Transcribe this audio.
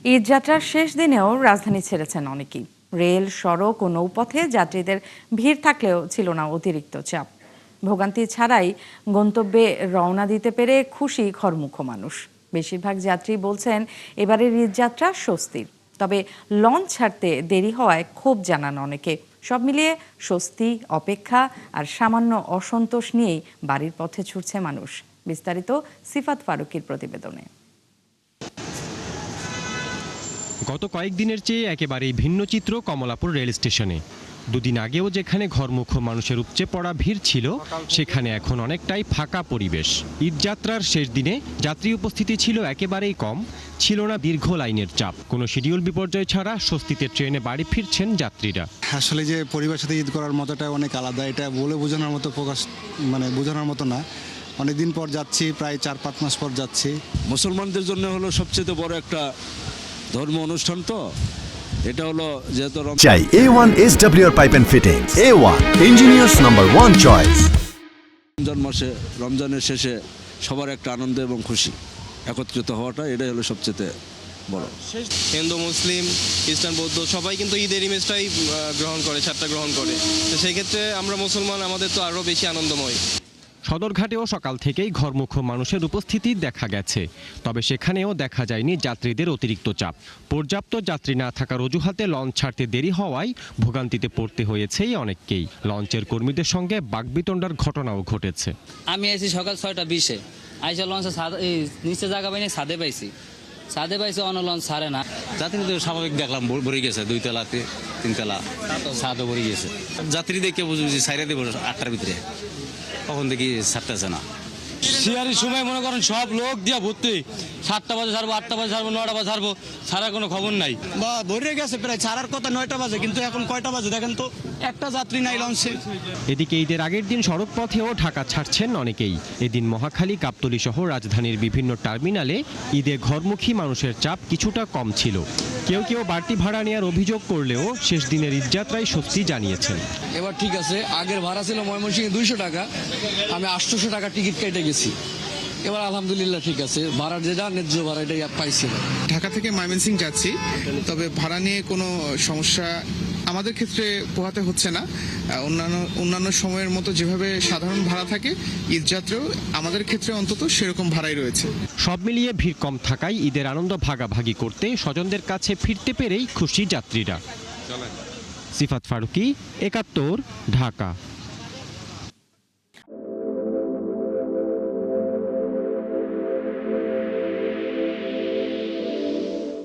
ঈদযাত্রার শেষ দিনেও রাজধানী ছেড়েছেন অনেকেই। রেল, সড়ক ও নৌপথে যাত্রীদের ভিড় থাকলেও ছিল না অতিরিক্ত চাপ। ভোগান্তি ছাড়াই গন্তব্যে রওনা দিতে পেরে খুশি ঘরমুখো মানুষ। বেশিরভাগ যাত্রী বলছেন এবারের ঈদযাত্রা স্বস্তির। তবে লঞ্চ ছাড়তে দেরি হওয়ায় ক্ষোভ জানান অনেকে। সব মিলিয়ে স্বস্তি, অপেক্ষা আর সামান্য অসন্তোষ নিয়েই বাড়ির পথে ছুটছে মানুষ। বিস্তারিত সিফাত ফারুকীর প্রতিবেদনে। গত কয়েকদিনের চেয়ে একেবারেই ভিন্ন চিত্র কমলাপুর রেল স্টেশনে। দুদিন আগেও যেখানে ঘরমুখো মানুষের উপচে পড়া ভিড় ছিল, সেখানে এখন অনেকটাই ফাঁকা পরিবেশ। ঈদযাত্রার শেষ দিনে যাত্রী উপস্থিতি ছিল একেবারেই কম, ছিল না দীর্ঘ লাইনের চাপ। কোনো শিডিউল বিপর্যয় ছাড়া স্বস্তিতে ট্রেনে বাড়ি ফিরছেন যাত্রীরা। আসলে যে পরিবারের সাথে ঈদ করার মতোটা অনেক আলাদা, এটা বলে বোঝানোর মতো বোঝানোর মতো না। অনেকদিন পর যাচ্ছি, প্রায় 4-5 মাস পর যাচ্ছি। মুসলমানদের জন্য হলো সবচেয়ে বড় একটা ধর্ম অনুষ্ঠান, তো এটা হলো যেহেতু চাই A1 SWR pipe and fittings. A1 engineers number 1 choice. Ramzan মাসে, রমজানের শেষে সবার একটা আনন্দ এবং খুশি একত্রিত হওয়াটা, এটাই হলো সবচেয়ে বড়। হিন্দু, মুসলিম, খ্রিস্টান, বৌদ্ধ সবাই কিন্তু ঈদের ইমেজটাই গ্রহণ করে, ছাড়টা গ্রহণ করে। তো সেই ক্ষেত্রে আমরা মুসলমান, আমাদের তো আরও বেশি আনন্দময়। সদরঘাটেও সকাল থেকেই ঘরমুখো মানুষের উপস্থিতি দেখা গেছে। তবে সেখানেও দেখা যায়নি যাত্রীদের অতিরিক্ত চাপ। পর্যাপ্ত যাত্রী না থাকার অজুহাতে লঞ্চ ছাড়তে দেরি হওয়ায় ভোগান্তিতে পড়তে হয়েছেই অনেককেই। লঞ্চের কর্মীদের সঙ্গে বাকবিতণ্ডার ঘটনাও ঘটেছে। আমি আইছি সকাল 6:20-এ, আইসা লঞ্চে নিচে জায়গা পাইনি, ছাদে পাইছি অন্য লঞ্চ ছাড়ে না। যাত্রী তো স্বাভাবিক দেখলাম ভরে গেছে, 2 তলা 3 তলা ছাদও ভরে গেছে। যাত্রী দেখে বুঝি সাইরে দেবো 8টার ভিতরে, তখন দেখি ছাড়তেছে না। সিয়ারির সময় মনে করেন সব লোক দিয়া ভর্তি, 7টা বাজে ছাড়বো, 8টা বাজে ছাড়বো, 9টা বাজে ছাড়বো, ছাড়ার কোনো খবর নাই। বা ভরে গেছে প্রায়, ছাড়ার কথা 9টা বাজে, কিন্তু এখন কয়টা বাজে দেখেন তো, একটা যাত্রী নাই লঞ্চে। এদিকে ঈদের আগের দিন সড়ক পথেও ঢাকা ছাড়ছেন অনেকেই। এদিন মহাখালী, গাবতলী সহ রাজধানীর বিভিন্ন টার্মিনালে ঈদে ঘরমুখী মানুষের চাপ কিছুটা কম ছিল। কেউ কেউ বাড়তি ভাড়া নেওয়ার অভিযোগ করলেও শেষ দিনের ঈদযাত্রায় স্বস্তি জানিয়েছেন। এবার ঠিক আছে, আগের ভাড়া ছিল ময়মনসিংহে 200 টাকা, আমি 800 টাকা টিকিট কেটে গেছি। এবার আলহামদুলিল্লাহ ঠিক আছে, ভাড়ার যেটা ন্যায্য ভাড়া এটাই পাইছি। ঢাকা থেকে ময়মনসিংহ যাচ্ছি, তবে ভাড়া নিয়ে কোনো সমস্যা আমাদের ক্ষেত্রে পোহাতে হচ্ছে না। অন্যান্য সময়ের মতো যেভাবে সাধারণ ভাড়া থাকে, ঈদযাত্রাও আমাদের ক্ষেত্রে অন্তত সেরকম ভাড়াই রয়েছে। সব মিলিয়ে ভিড় কম থাকায় ঈদের আনন্দ ভাগাভাগি করতে স্বজনদের কাছে ফিরতে পেরেই খুশি যাত্রীরা। সিফাত ফারুকী, 71, ঢাকা।